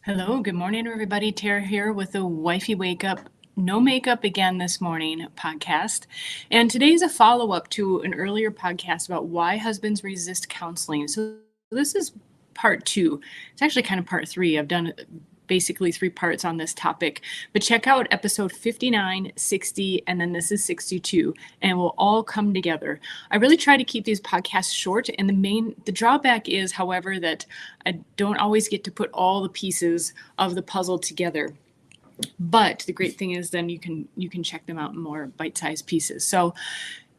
Hello, good morning, everybody. Tara here with the Wifey Wake Up, No Makeup Again This Morning podcast. And today is a follow up to an earlier podcast about why husbands resist counseling. So this is part two. It's actually kind of part three. I've done basically 3 parts on this topic, but check out episode 59, 60, and then this is 62, and we'll all come together. I really try to keep these podcasts short, and the drawback is, however, that I don't always get to put all the pieces of the puzzle together. But the great thing is then you can check them out in more bite-sized pieces. So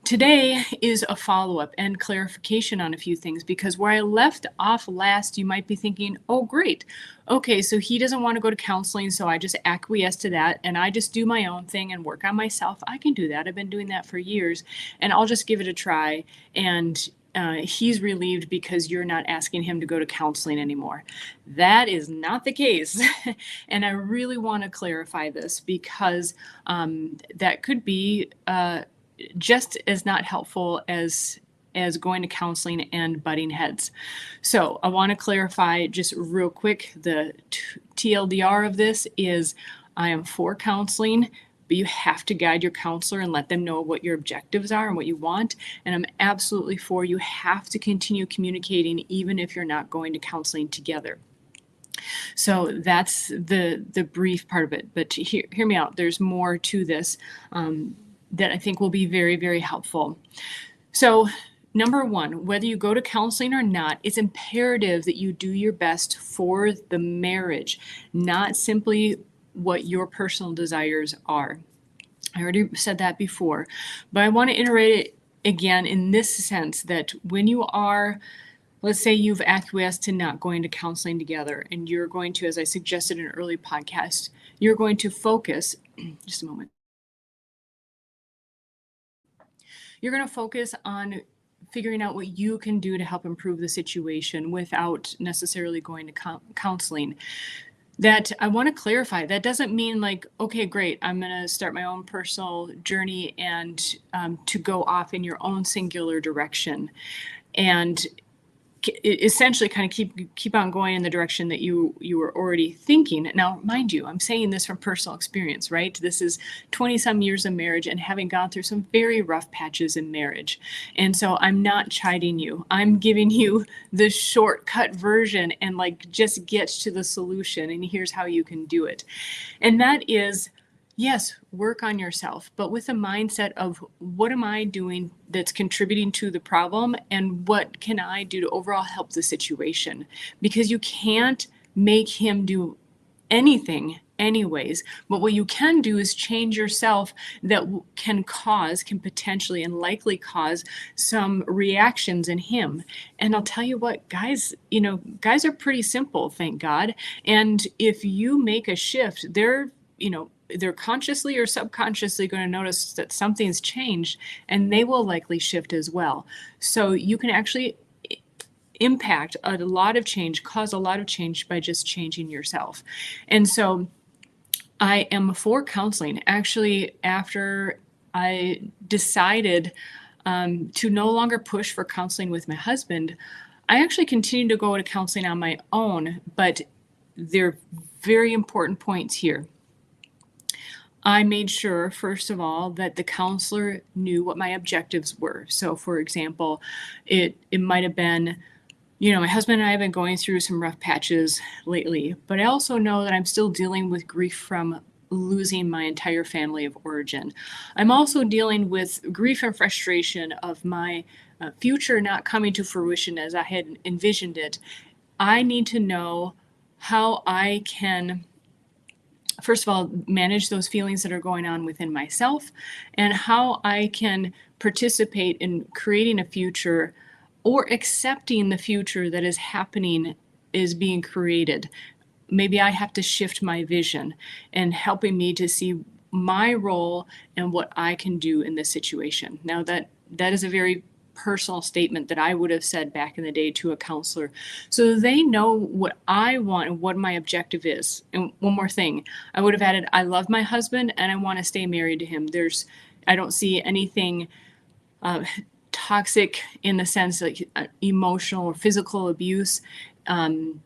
today is a follow-up and clarification on a few things, because where I left off last, you might be thinking, oh, great. Okay, so he doesn't want to go to counseling, so I just acquiesce to that and I just do my own thing and work on myself. I can do that. I've been doing that for years, and I'll just give it a try. And he's relieved because you're not asking him to go to counseling anymore. That is not the case. And I really want to clarify this because that could be just as not helpful as going to counseling and butting heads. So I want to clarify just real quick, the TLDR of this is I am for counseling, but you have to guide your counselor and let them know what your objectives are and what you want. And I'm absolutely for you have to continue communicating even if you're not going to counseling together. So that's the brief part of it. But hear me out. There's more to this that I think will be very, very helpful. So number one, whether you go to counseling or not, it's imperative that you do your best for the marriage, not simply what your personal desires are. I already said that before, but I want to iterate it again in this sense that when you are, let's say you've acquiesced to not going to counseling together, and you're going to, as I suggested in an early podcast, you're going to focus, just a moment. You're going to focus on figuring out what you can do to help improve the situation without necessarily going to counseling. That I want to clarify, that doesn't mean like, okay, great, I'm going to start my own personal journey and to go off in your own singular direction and essentially kind of keep on going in the direction that you were already thinking. Now, mind you, I'm saying this from personal experience, right? This is 20 some years of marriage and having gone through some very rough patches in marriage. And so I'm not chiding you. I'm giving you the shortcut version and like just get to the solution. And here's how you can do it. And that is, yes, work on yourself, but with a mindset of what am I doing that's contributing to the problem and what can I do to overall help the situation? Because you can't make him do anything anyways, but what you can do is change yourself that can potentially and likely cause some reactions in him. And I'll tell you what, guys are pretty simple, thank God. And if you make a shift, they're consciously or subconsciously going to notice that something's changed, and they will likely shift as well. So you can actually impact a lot of change, cause a lot of change by just changing yourself. And so I am for counseling. Actually, after I decided to no longer push for counseling with my husband, I actually continued to go to counseling on my own, but there are very important points here. I made sure, first of all, that the counselor knew what my objectives were. So, for example, it might have been, my husband and I have been going through some rough patches lately, but I also know that I'm still dealing with grief from losing my entire family of origin. I'm also dealing with grief and frustration of my future not coming to fruition as I had envisioned it. I need to know how I can, first of all, manage those feelings that are going on within myself, and how I can participate in creating a future or accepting the future that is happening, is being created. Maybe I have to shift my vision and helping me to see my role and what I can do in this situation. Now that is a very personal statement that I would have said back in the day to a counselor, so they know what I want and what my objective is. And one more thing, I would have added, I love my husband and I want to stay married to him. I don't see anything toxic in the sense like emotional or physical abuse. And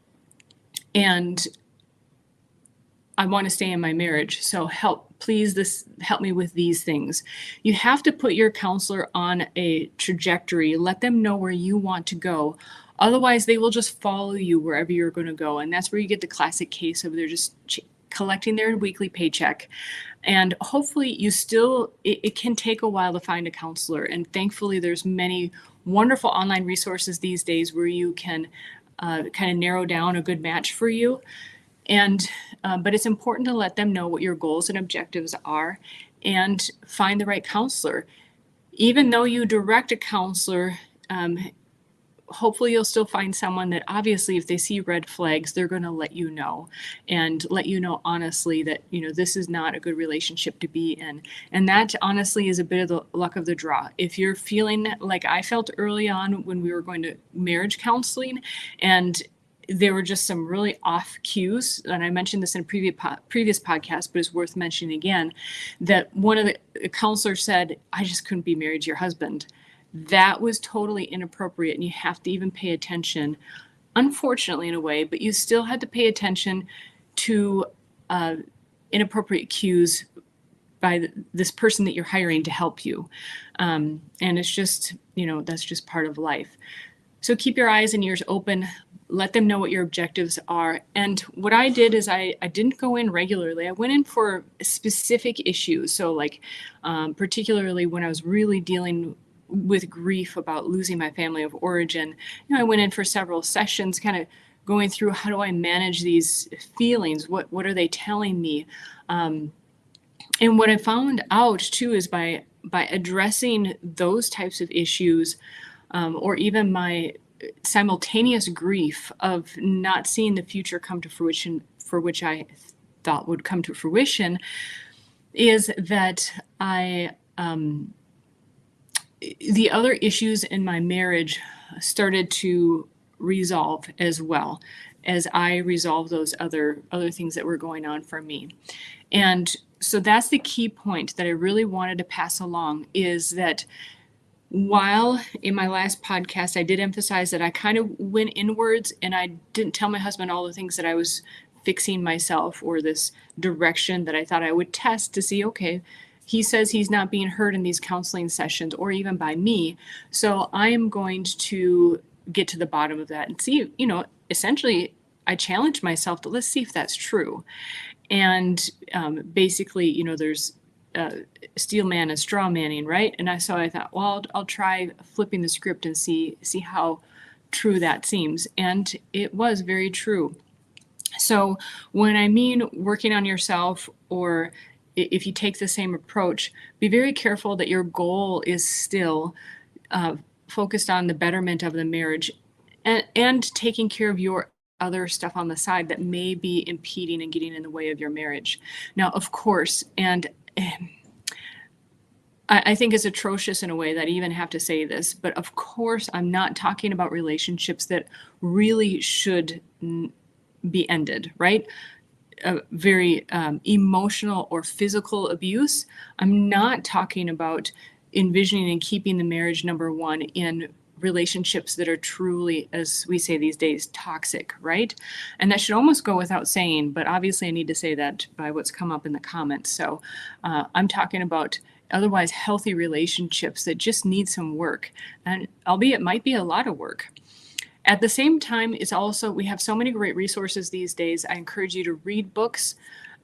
I want to stay in my marriage. So help me with these things. You have to put your counselor on a trajectory, let them know where you want to go. Otherwise, they will just follow you wherever you're going to go. And that's where you get the classic case of they're just collecting their weekly paycheck. And hopefully it can take a while to find a counselor. And thankfully, there's many wonderful online resources these days where you can kind of narrow down a good match for you. And but it's important to let them know what your goals and objectives are and find the right counselor. Even though you direct a counselor, hopefully you'll still find someone that obviously if they see red flags, they're going to let you know and let you know honestly that, this is not a good relationship to be in. And that honestly is a bit of the luck of the draw. If you're feeling like I felt early on when we were going to marriage counseling and there were just some really off cues, and I mentioned this in a previous podcast, but it's worth mentioning again, that one of the counselors said, I just couldn't be married to your husband. That was totally inappropriate, and you have to even pay attention, unfortunately in a way, but you still had to pay attention to inappropriate cues by this person that you're hiring to help you. And it's just, that's just part of life. So keep your eyes and ears open. Let them know what your objectives are. And what I did is I didn't go in regularly. I went in for specific issues. So like particularly when I was really dealing with grief about losing my family of origin, I went in for several sessions kind of going through how do I manage these feelings? What are they telling me? And what I found out too is by addressing those types of issues or even my simultaneous grief of not seeing the future come to fruition for which I thought would come to fruition, is that the other issues in my marriage started to resolve as well as I resolved those other things that were going on for me. And so that's the key point that I really wanted to pass along, is that while in my last podcast, I did emphasize that I kind of went inwards and I didn't tell my husband all the things that I was fixing myself or this direction that I thought I would test to see, okay, he says he's not being heard in these counseling sessions or even by me. So I am going to get to the bottom of that and see, essentially I challenged myself to let's see if that's true. And basically, there's steel man and straw manning, right? And I thought, well, I'll try flipping the script and see how true that seems. And it was very true. So when I mean working on yourself, or if you take the same approach, be very careful that your goal is still focused on the betterment of the marriage and taking care of your other stuff on the side that may be impeding and getting in the way of your marriage. Now, of course, and I think it's atrocious in a way that I even have to say this, but of course, I'm not talking about relationships that really should be ended, right? Very emotional or physical abuse. I'm not talking about envisioning and keeping the marriage number one in relationships that are truly, as we say these days, toxic, right? And that should almost go without saying, but obviously I need to say that by what's come up in the comments. So I'm talking about otherwise healthy relationships that just need some work, and albeit it might be a lot of work. At the same time, we have so many great resources these days. I encourage you to read books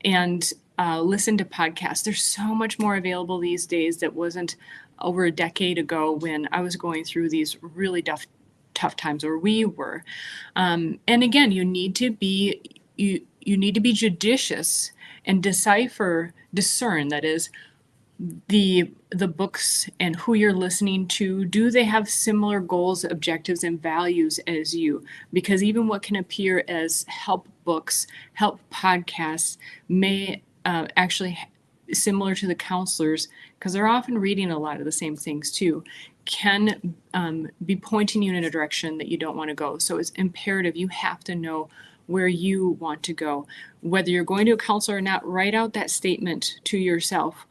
and listen to podcasts. There's so much more available these days that wasn't over a decade ago when I was going through these really tough times, or we were. And again, you need to be judicious and discern, that is, the books and who you're listening to. Do they have similar goals, objectives, and values as you? Because even what can appear as help books, help podcasts may actually, similar to the counselors, because they're often reading a lot of the same things too, can be pointing you in a direction that you don't want to go. So it's imperative you have to know where you want to go. Whether you're going to a counselor or not, write out that statement to yourself.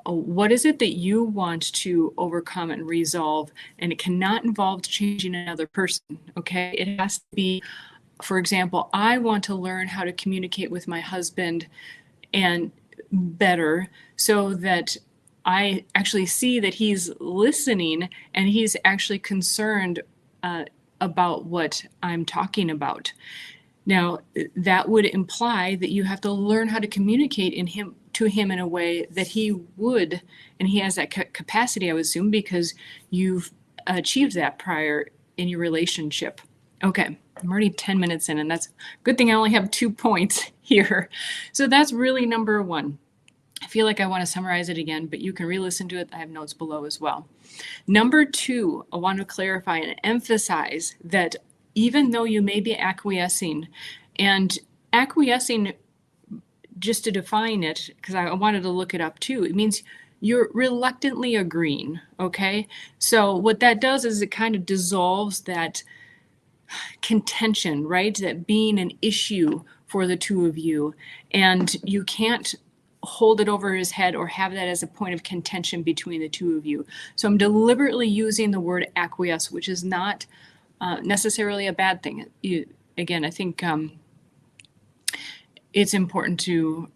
What is it that you want to overcome and resolve? And it cannot involve changing another person, okay? It has to be for example, I want to learn how to communicate with my husband and better so that I actually see that he's listening and he's actually concerned about what I'm talking about. Now, that would imply that you have to learn how to communicate to him in a way that he would, and he has that capacity, I would assume, because you've achieved that prior in your relationship. Okay, I'm already 10 minutes in, and that's a good thing I only have 2 points here. So that's really number one. I feel like I want to summarize it again, but you can re-listen to it. I have notes below as well. Number two, I want to clarify and emphasize that even though you may be acquiescing, and acquiescing, just to define it, because I wanted to look it up too, it means you're reluctantly agreeing, okay? So what that does is it kind of dissolves that contention, right? That being an issue for the two of you, and you can't hold it over his head or have that as a point of contention between the two of you. So I'm deliberately using the word acquiesce, which is not necessarily a bad thing. Again, I think it's important to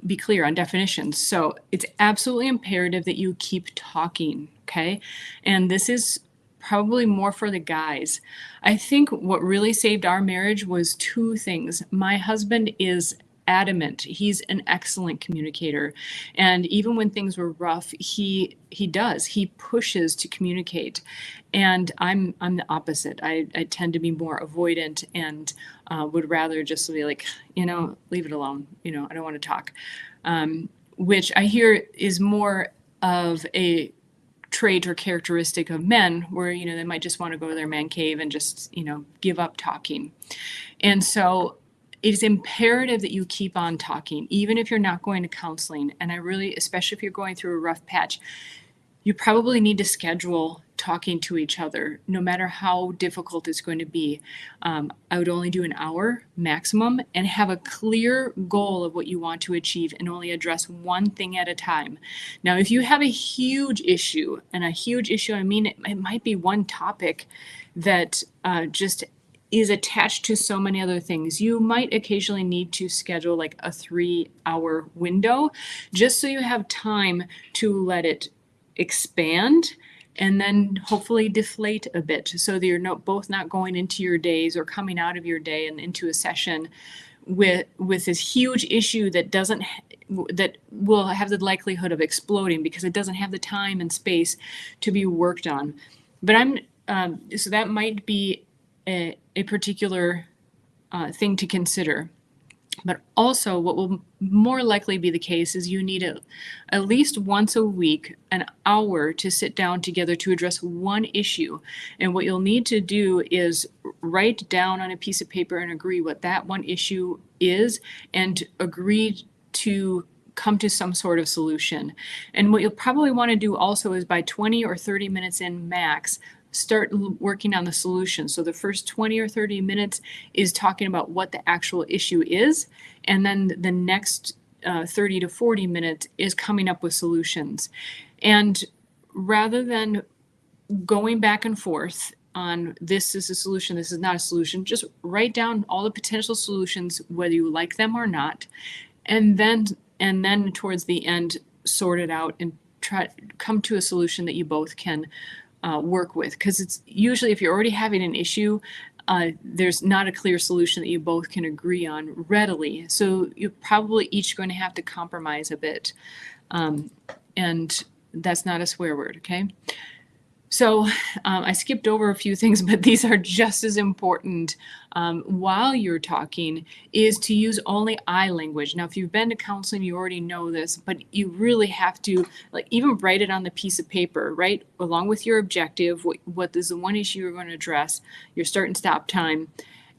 be clear on definitions. So it's absolutely imperative that you keep talking, okay? And this is probably more for the guys. I think what really saved our marriage was two things. My husband is adamant. He's an excellent communicator. And even when things were rough, he pushes to communicate. And I'm the opposite. I tend to be more avoidant and would rather just be like, leave it alone. I don't want to talk. Which I hear is more of a trait or characteristic of men where, they might just want to go to their man cave and just, give up talking. And so it is imperative that you keep on talking, even if you're not going to counseling. And I really, especially if you're going through a rough patch, you probably need to schedule talking to each other, no matter how difficult it's going to be. I would only do an hour maximum and have a clear goal of what you want to achieve and only address one thing at a time. Now, if you have a huge issue, and a huge issue, I mean, it might be one topic that just is attached to so many other things. You might occasionally need to schedule like a 3-hour window just so you have time to let it expand and then hopefully deflate a bit so that you're both not going into your days or coming out of your day and into a session with this huge issue that will have the likelihood of exploding because it doesn't have the time and space to be worked on. But so that might be a particular thing to consider. But also what will more likely be the case is you need at least once a week, an hour to sit down together to address one issue. And what you'll need to do is write down on a piece of paper and agree what that one issue is and agree to come to some sort of solution. And what you'll probably want to do also is by 20 or 30 minutes in max, start working on the solution. So the first 20 or 30 minutes is talking about what the actual issue is. And then the next 30 to 40 minutes is coming up with solutions. And rather than going back and forth on this is a solution, this is not a solution, just write down all the potential solutions, whether you like them or not. And then towards the end, sort it out and try to come to a solution that you both can work with, because it's usually if you're already having an issue, there's not a clear solution that you both can agree on readily. So you're probably each going to have to compromise a bit. And that's not a swear word, okay? So I skipped over a few things, but these are just as important while you're talking, is to use only I language. Now, if you've been to counseling, you already know this, but you really have to even write it on the piece of paper, right? Along with your objective, what is the one issue you're going to address, your start and stop time.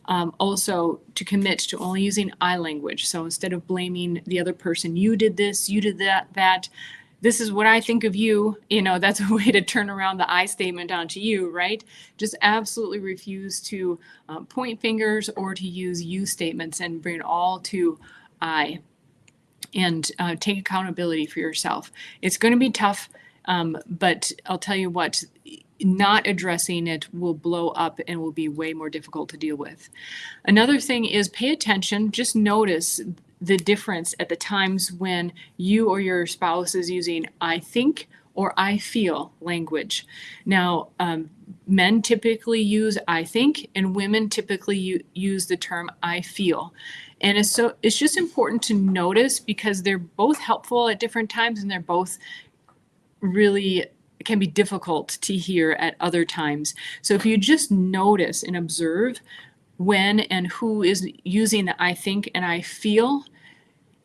Also to commit to only using I language. So instead of blaming the other person, you did this, you did that, this is what I think of you, that's a way to turn around the I statement onto you, right? Just absolutely refuse to point fingers or to use you statements and bring it all to I, and take accountability for yourself. It's going to be tough, but I'll tell you what, not addressing it will blow up and will be way more difficult to deal with. Another thing is pay attention. Just notice the difference at the times when you or your spouse is using I think or I feel language. Now, men typically use I think, and women typically use the term I feel. And it's just important to notice because they're both helpful at different times and they're both really can be difficult to hear at other times. So if you just notice and observe when and who is using the I think and I feel,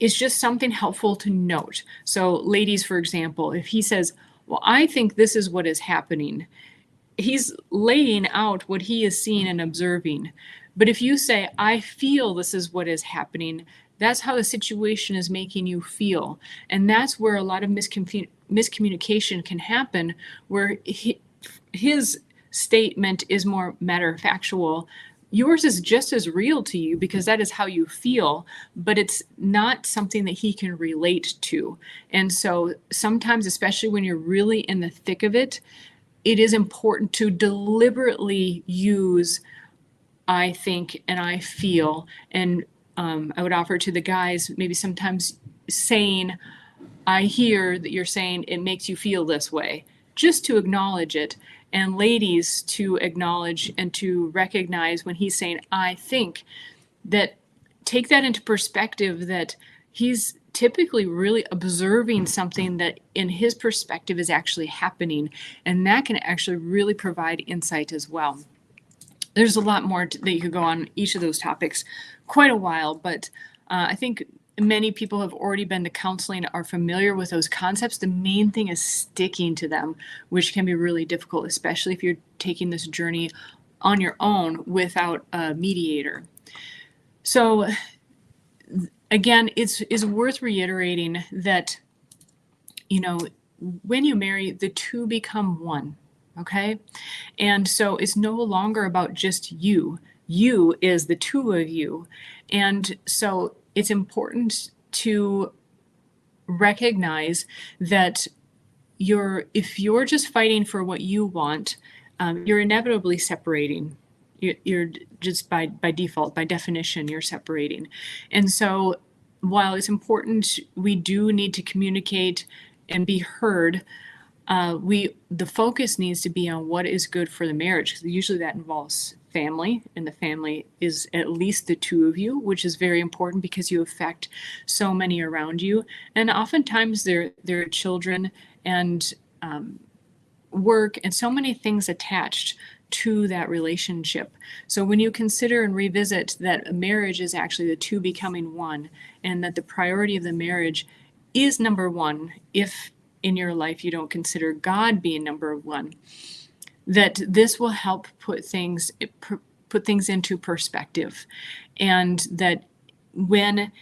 it's just something helpful to note. So ladies, for example, if he says, well, I think this is what is happening, he's laying out what he is seeing and observing. But if you say, I feel this is what is happening, that's how the situation is making you feel. And that's where a lot of miscommunication can happen, where his statement is more matter-of-factual. Yours is just as real to you because that is how you feel, but it's not something that he can relate to. And so sometimes, especially when you're really in the thick of it, it is important to deliberately use I think and I feel. And I would offer to the guys, maybe sometimes saying, I hear that you're saying it makes you feel this way, just to acknowledge it. And ladies to acknowledge and to recognize when he's saying, I think, that take that into perspective that he's typically really observing something that in his perspective is actually happening. And that can actually really provide insight as well. There's a lot more that you could go on each of those topics, quite a while, but I think many people have already been to counseling, are familiar with those concepts. The main thing is sticking to them, which can be really difficult, especially if you're taking this journey on your own without a mediator. So again, it's worth reiterating that, you know, when you marry, the two become one. Okay. And so it's no longer about just you. You is the two of you. And so it's important to recognize that if you're just fighting for what you want, you're inevitably separating. You're just by default, by definition, you're separating. And so while it's important, we do need to communicate and be heard. The focus needs to be on what is good for the marriage, because usually that involves family, and the family is at least the two of you, which is very important because you affect so many around you. And oftentimes there are children and work and so many things attached to that relationship. So when you consider and revisit that a marriage is actually the two becoming one, and that the priority of the marriage is number one, if in your life you don't consider God being number one, that this will help put things into perspective. And that when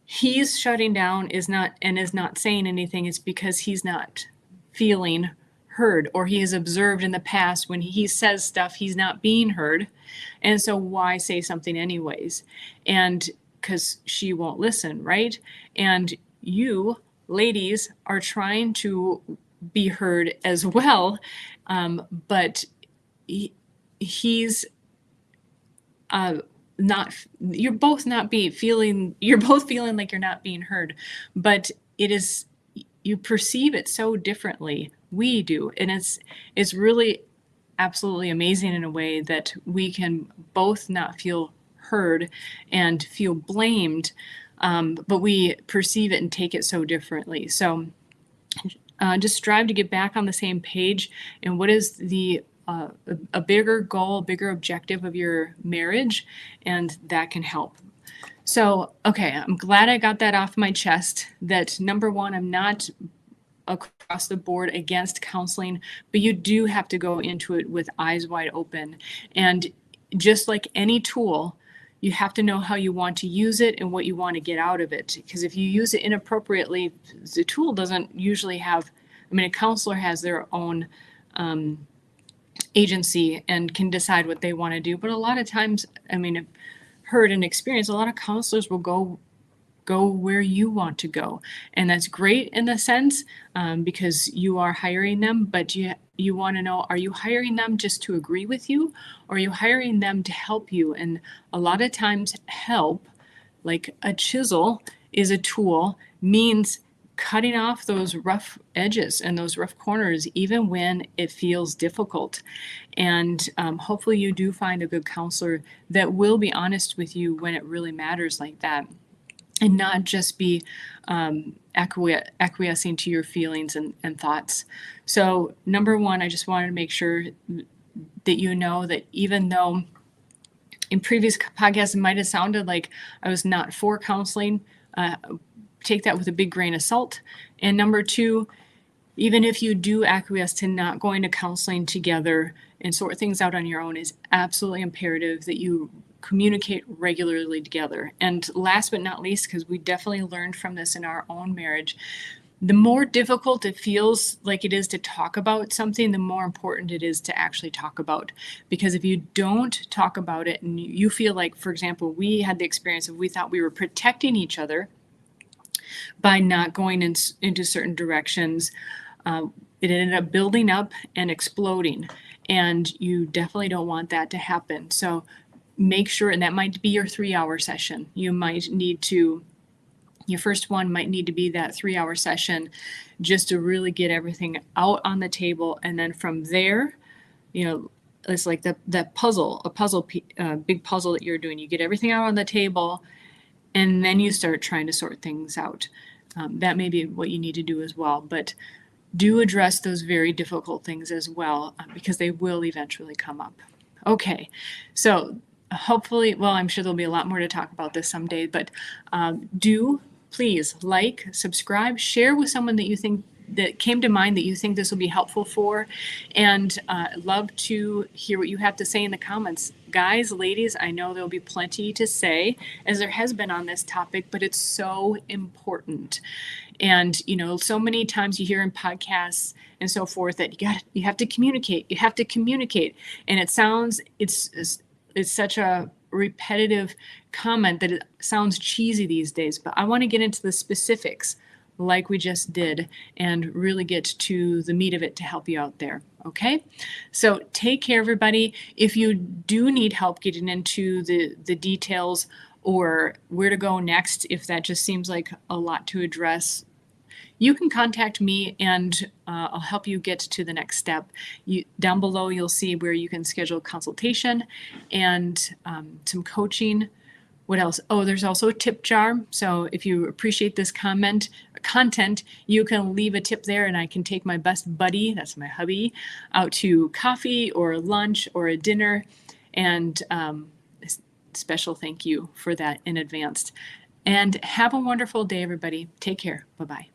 he's shutting down is not saying anything, it's because he's not feeling heard, or he has observed in the past when he says stuff, he's not being heard. And so why say something anyways? And because she won't listen, right? And you ladies are trying to be heard as well, but he's not. You're both feeling like you're not being heard, but it is, you perceive it so differently. We do, and it's really absolutely amazing in a way that we can both not feel heard and feel blamed. But we perceive it and take it so differently. So just strive to get back on the same page. And what is a bigger goal, bigger objective of your marriage? And that can help. So, okay, I'm glad I got that off my chest, that number one, I'm not across the board against counseling, but you do have to go into it with eyes wide open. And just like any tool, you have to know how you want to use it and what you want to get out of it. Because if you use it inappropriately, the tool doesn't usually have, a counselor has their own agency and can decide what they want to do. But a lot of times, I've heard and experienced, a lot of counselors will go go where you want to go. And that's great in the sense because you are hiring them, but you want to know, are you hiring them just to agree with you, or are you hiring them to help you? And a lot of times help, like a chisel is a tool, means cutting off those rough edges and those rough corners, even when it feels difficult. And hopefully you do find a good counselor that will be honest with you when it really matters like that, and not just be acquiescing to your feelings and thoughts. So number one, I just wanted to make sure that you know that even though in previous podcasts it might have sounded like I was not for counseling, take that with a big grain of salt. And number two, even if you do acquiesce to not going to counseling together and sort things out on your own, is absolutely imperative that you communicate regularly together. And last but not least, because we definitely learned from this in our own marriage, the more difficult it feels like it is to talk about something, the more important it is to actually talk about. Because if you don't talk about it and you feel like, for example, we had the experience of, we thought we were protecting each other by not going into certain directions, it ended up building up and exploding. And you definitely don't want that to happen. So make sure, and that might be your 3-hour session. You might need to, your first one might need to be that 3-hour session just to really get everything out on the table. And then from there, it's like that big puzzle that you're doing. You get everything out on the table, and then you start trying to sort things out. That may be what you need to do as well. But do address those very difficult things as well, because they will eventually come up. Okay, so hopefully, well, I'm sure there'll be a lot more to talk about this someday, but do please like, subscribe, share with someone that you think that came to mind that you think this will be helpful for, and love to hear what you have to say in the comments. Guys, ladies, I know there'll be plenty to say, as there has been on this topic, but it's so important. And so many times you hear in podcasts and so forth that you have to communicate, and it's such a repetitive comment that it sounds cheesy these days, but I want to get into the specifics like we just did and really get to the meat of it to help you out there. Okay, so take care, everybody. If you do need help getting into the details or where to go next, if that just seems like a lot to address, you can contact me and I'll help you get to the next step. Down below, you'll see where you can schedule a consultation and some coaching. What else? Oh, there's also a tip jar. So if you appreciate this content, you can leave a tip there, and I can take my best buddy, that's my hubby, out to coffee or lunch or a dinner. And special thank you for that in advance. And have a wonderful day, everybody. Take care. Bye-bye.